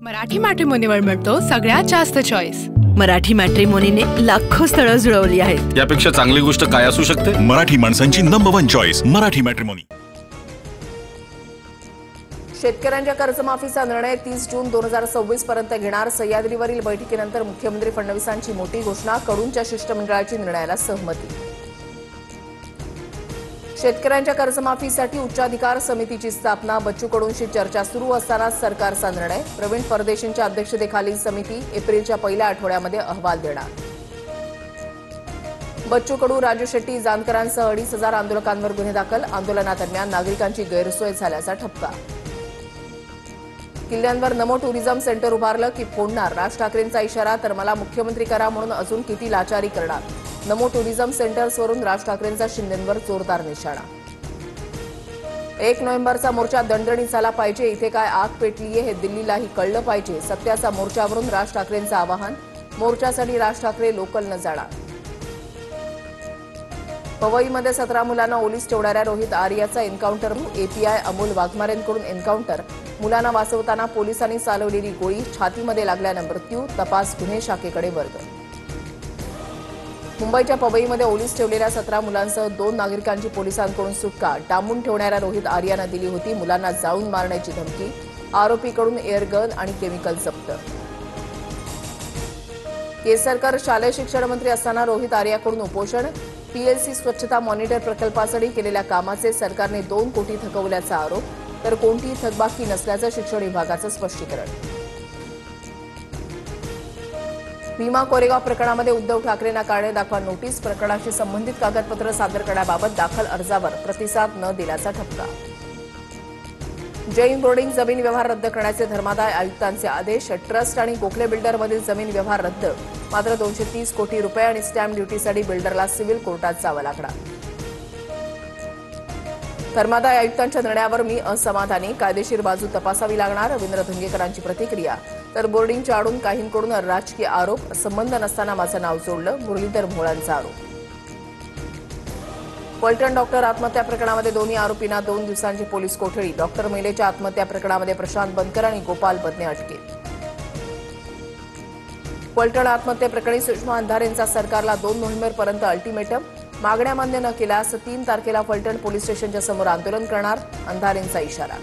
मराठी मॅट्रिमोनीवर मिळतो सगळ्यात जास्त चॉईस। मराठी मॅट्रिमोनीने लाखो स्थळं जुळवली आहेत। यापेक्षा चांगली गोष्ट काय असू शकते? मराठी माणसांची नंबर 1 चॉईस मराठी मॅट्रिमोनी। शेतकऱ्यांच्या कर्जमाफीचा निर्णय 30 जून 2026 पर्यंत घेणार। सह्याद्रीवरील बैठकीनंतर मुख्यमंत्री फडणवीसांची मोठी घोषणा। कडूंच्या शिष्टमंडळाची निर्णयाला सहमती। शेतकऱ्यांच्या कर्जमाफीसाठी उच्चाधिकार समितीची स्थापना। बच्चू कडूंशी चर्चा सुरू असताना सरकारचा निर्णय। प्रवीण परदेशींच्या अध्यक्षतेखालील समिती एप्रिलच्या पहिल्या आठवड्यामध्ये अहवाल देणार। बच्चू कडू, राजू शेट्टी, जानकरांसह 2,500 आंदोलकांवर गुन्हे दाखल। आंदोलनादरम्यान नागरिकांची गैरसोय झाल्याचा ठपका। किल्ल्यांवर नमो टुरिझम सेंटर उभारलं की फोडणार, राज ठाकरेंचा इशारा। तर मला मुख्यमंत्री करा म्हणून अजून किती लाचारी करणार। नमो टुरिझम सेंटर्सवरून राज ठाकरेंचा शिंदेंवर जोरदार निशाणा। 1 नोव्हेंबरचा मोर्चा दणदणीत झाला पाहिजे। इथे काय आग पेटलीये हे दिल्लीलाही कळलं पाहिजे। सत्याचा मोर्चावरून राज ठाकरेंचं आवाहन। मोर्चासाठी राज ठाकरे लोकलनं जाणार। पवईमध्ये 17 मुलांना ओलीस ठेवणाऱ्या रोहित आर्याचा एन्काउंटर। एपीआय अमोल वाघमारेंकडून एन्काउंटर। मुलांना वाचवताना पोलिसांनी चालवलेली गोळी छातीमध्ये लागल्यानं मृत्यू। तपास गुन्हे शाखेकडे वर्ग। मुंबईच्या पवईमध्ये ओलीस ठेवलेल्या 17 मुलांसह 2 नागरिकांची पोलिसांकडून सुटका। डांबून ठेवणाऱ्या रोहित आर्यानं दिली होती मुलांना जाळून मारण्याची धमकी। आरोपीकडून एअरगन आणि केमिकल जप्त। केसरकर शालेय शिक्षण मंत्री असताना रोहित आर्याकडून उपोषण। पीएलसी स्वच्छता मॉनिटर प्रकल्पासाठी केलेल्या कामाचे सरकारने 2 कोटी थकवल्याचा आरोप। तर कोणतीही थकबाकी नसल्याचं शिक्षण विभागाचं स्पष्टीकरण। भीमा कोरेगाव प्रकरणामध्ये उद्धव ठाकरेंना कारणे दाखवा नोटीस। प्रकरणाशी संबंधित कागदपत्र सादर करण्याबाबत दाखल अर्जावर प्रतिसाद न दिल्याचा ठपका। जैन बोर्डिंग जमीन व्यवहार रद्द करण्याचे धर्मादाय आयुक्तांचे आदेश। ट्रस्ट आणि गोखले बिल्डरमधील जमीन व्यवहार रद्द। मात्र 230 कोटी रुपये आणि स्टॅम्प ड्युटीसाठी बिल्डरला सिव्हिल कोर्टात जावं लागणार। धर्मादाय आयुक्तांच्या निर्णयावर मी असमाधानी। कायदेशीर बाजू तपासावी लागणार। रवींद्र धंगेकरांची प्रतिक्रिया। तर बोर्डिंगच्या आडून काहींकडून राजकीय आरोप। संबंध नसताना माझं नाव जोडलं, मुरलीधर मोहोळांचा आरोप। फलटण डॉक्टर आत्महत्या प्रकरणामध्ये दोन्ही आरोपींना 2 दिवसांची पोलीस कोठडी। डॉक्टर मेलेच्या आत्महत्या प्रकरणामध्ये प्रशांत बनकर आणि गोपाल बदने अटकेत। फलटण आत्महत्येप्रकरणी सुषमा अंधारेंचा सरकारला 2 नोव्हेंबरपर्यंत अल्टिमेटम। मागण्या मान्य न केल्यास 3 तारखेला फलटण पोलीस स्टेशनच्या समोर आंदोलन करणार, अंधारेंचा इशारा।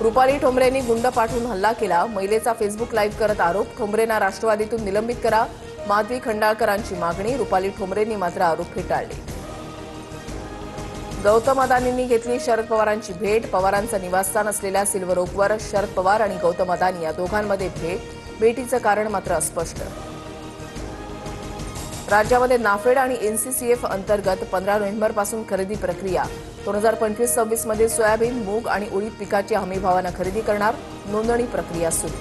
रुपाली ठोंबरेंनी गुंड पाठवून हल्ला केला। महिलेचा फेसबुक लाईव्ह करत आरोप। ठोंबरेंना राष्ट्रवादीतून निलंबित करा, माधवी खंडाळकरांची मागणी। रुपाली ठोंबरेंनी मात्र आरोप फेटाळले। गौतम अदानींनी घेतली शरद पवारांची भेट। पवारांचं निवासस्थान असलेल्या सिल्वर ओकवर शरद पवार आणि गौतम अदानी या दोघांमध्ये भेट। भेटीचं कारण मात्र अस्पष्ट। राज्यामध्ये नाफेड आणि एनसीसीएफ अंतर्गत 15 नोव्हेंबरपासून खरेदी प्रक्रिया। 2025-26 मध्ये सोयाबीन, मूग आणि उडीद पिकाची हमीभावानं खरेदी करणार। नोंदणी प्रक्रिया सुरू।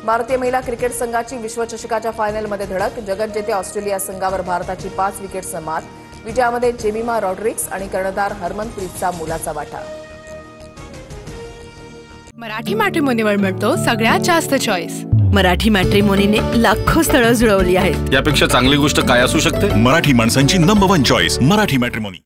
भारतीय महिला क्रिकेट संघाची विश्वचषकाच्या फायनलमध्ये धडक। जगज्जेते ऑस्ट्रेलिया संघावर भारताची 5 विकेट्सनं मात। विजयामध्ये जेमिमा रॉड्रिक्स आणि कर्णधार हरमनप्रीतचा मोलाचा वाटा। मराठी मॅट्रिमोनीवर मिळतो सगळ्यात जास्त चॉईस। मराठी मॅट्रिमोनीने लाखो स्थळं जुळवली आहेत। यापेक्षा चांगली गोष्ट काय असू शकते? मराठी माणसांची नंबर 1 चॉईस मराठी मॅट्रिमोनी।